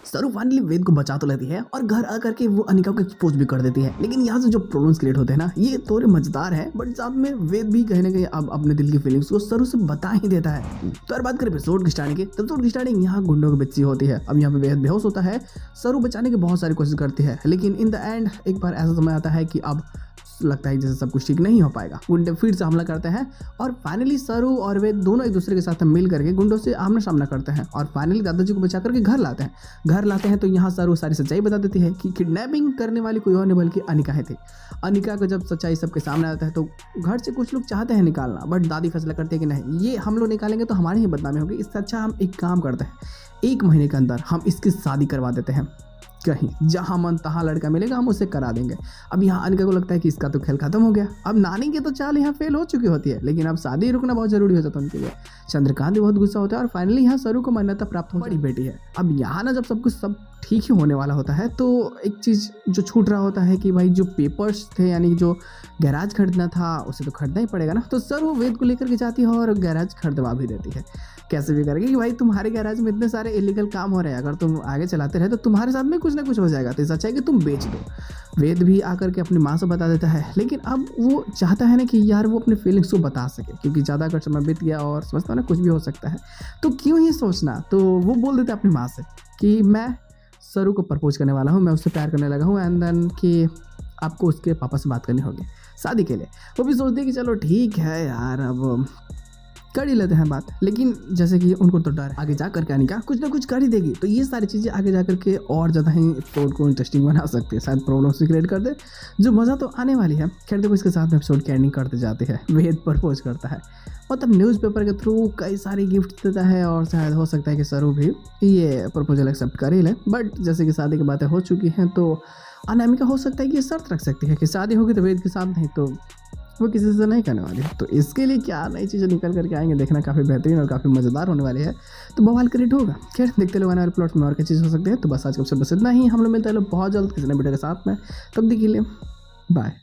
सरू फाइनली वेद को बचा तो लेती है और घर आकर के वो अनिका को एक्सपोज भी कर देती है। लेकिन यहाँ से जो प्रॉब्लम्स क्रिएट होते हैं ना, ये थोड़े मजेदार है, बट साथ में वेद भी कहीं ना कहीं अब अपने दिल की फीलिंग्स को सरू से बता ही देता है। तो यार बात करें एपिसोड की स्टार्टिंग की, एपिसोड की स्टार्टिंग यहाँ गुंडों की बच्ची होती है। अब यहाँ पे वेद बेहोश होता है, सरू बचाने की बहुत सारी कोशिश करती है, लेकिन इन द एंड एक बार ऐसा समय आता है कि अब लगता है जैसे सब कुछ ठीक नहीं हो पाएगा। गुंडे फिर से हमला करते हैं और फाइनली सरू और वे दोनों एक दूसरे के साथ मिल करके गुंडों से आमना सामना करते हैं और फाइनली दादाजी को बचा करके घर लाते हैं। तो यहाँ सरू सारी सच्चाई बता देती है कि किडनैपिंग करने वाली कोई और नहीं बल्कि अनिका ही थी। अनिका को जब सच्चाई सबके सामने आता है तो घर से कुछ लोग चाहते हैं निकालना, बट दादी फैसला करती है कि नहीं, ये हम लोग निकालेंगे तो हमारी ही बदनामी होगी, इससे अच्छा हम एक काम करते हैं, 1 महीने के अंदर हम इसकी शादी करवा देते हैं, कहीं जहाँ मन तहाँ लड़का मिलेगा हम उसे करा देंगे। अब यहाँ अनिका को लगता है कि इसका तो खेल खत्म हो गया। अब नानी की तो चाल यहाँ फेल हो चुकी होती है, लेकिन अब शादी रुकना बहुत जरूरी हो जाता है उनके लिए। चंद्रकांत भी बहुत गुस्सा होता है और फाइनली यहाँ सरू को मान्यता प्राप्त हो बड़ी बेटी है। अब यहाँ ना जब सब ठीक ही होने वाला होता है तो एक चीज़ जो छूट रहा होता है कि भाई जो पेपर्स थे, यानी जो गैराज खरीदना था उसे तो खरीदना ही पड़ेगा ना। तो सर वो वेद को लेकर के जाती है और गैराज खरीदवा भी देती है, कैसे भी करके कि भाई तुम्हारे गैराज में इतने सारे इलीगल काम हो रहे हैं, अगर तुम आगे चलाते रहे तो तुम्हारे साथ में कुछ ना कुछ हो जाएगा, तो इससे अच्छा है कि तुम बेच दो। वेद भी आकर के अपनी माँ से बता देता है, लेकिन अब वो चाहता है ना कि यार वो अपने फीलिंग्स को बता सके, क्योंकि ज़्यादा अगर समय बीत गया और समझता ना कुछ भी हो सकता है, तो क्यों ही सोचना। तो वो बोल देता है अपनी माँ से कि मैं सरू को प्रपोज करने वाला हूँ, मैं उससे प्यार करने लगा हूँ, एंड देन कि आपको उसके पापा से बात करनी होगी शादी के लिए। वो भी सोचते हैं कि चलो ठीक है यार, अब कर ही लेते हैं बात। लेकिन जैसे कि उनको तो डर आगे जा करके अनिका कुछ ना कुछ कर ही देगी, तो ये सारी चीज़ें आगे जा करके और ज़्यादा ही एपिसोड को इंटरेस्टिंग बना सकती है, शायद प्रॉब्लम्स भी क्रिएट कर दे, जो मज़ा तो आने वाली है। खैर देखो, इसके साथ में एपिसोड की एंडिंग करते जाते हैं, वेद प्रपोज करता है, मतलब न्यूज़पेपर के थ्रू कई सारे गिफ्ट देता है और शायद हो सकता है कि सरू भी ये प्रपोजल एक्सेप्ट कर ही ले। बट जैसे कि शादी की बातें हो चुकी हैं तो अनामिका हो सकता है कि ये शर्त रख सकती है कि शादी होगी तो वेद के साथ, नहीं तो वो किसी से नहीं करने वाली है। तो इसके लिए क्या नई चीज़ें निकल करके आएंगे, देखना काफ़ी बेहतरीन और काफ़ी मज़ेदार होने वाली है, तो बवाल क्रिएट होगा। खैर देखते लोग आने वाले प्लॉट में और क्या चीज़ हो सकती है। तो बस आज का एपिसोड बस इतना ही, हम लोग मिलते हैं बहुत जल्द किसी नए वीडियो के साथ में, तब तक के लिए बाय।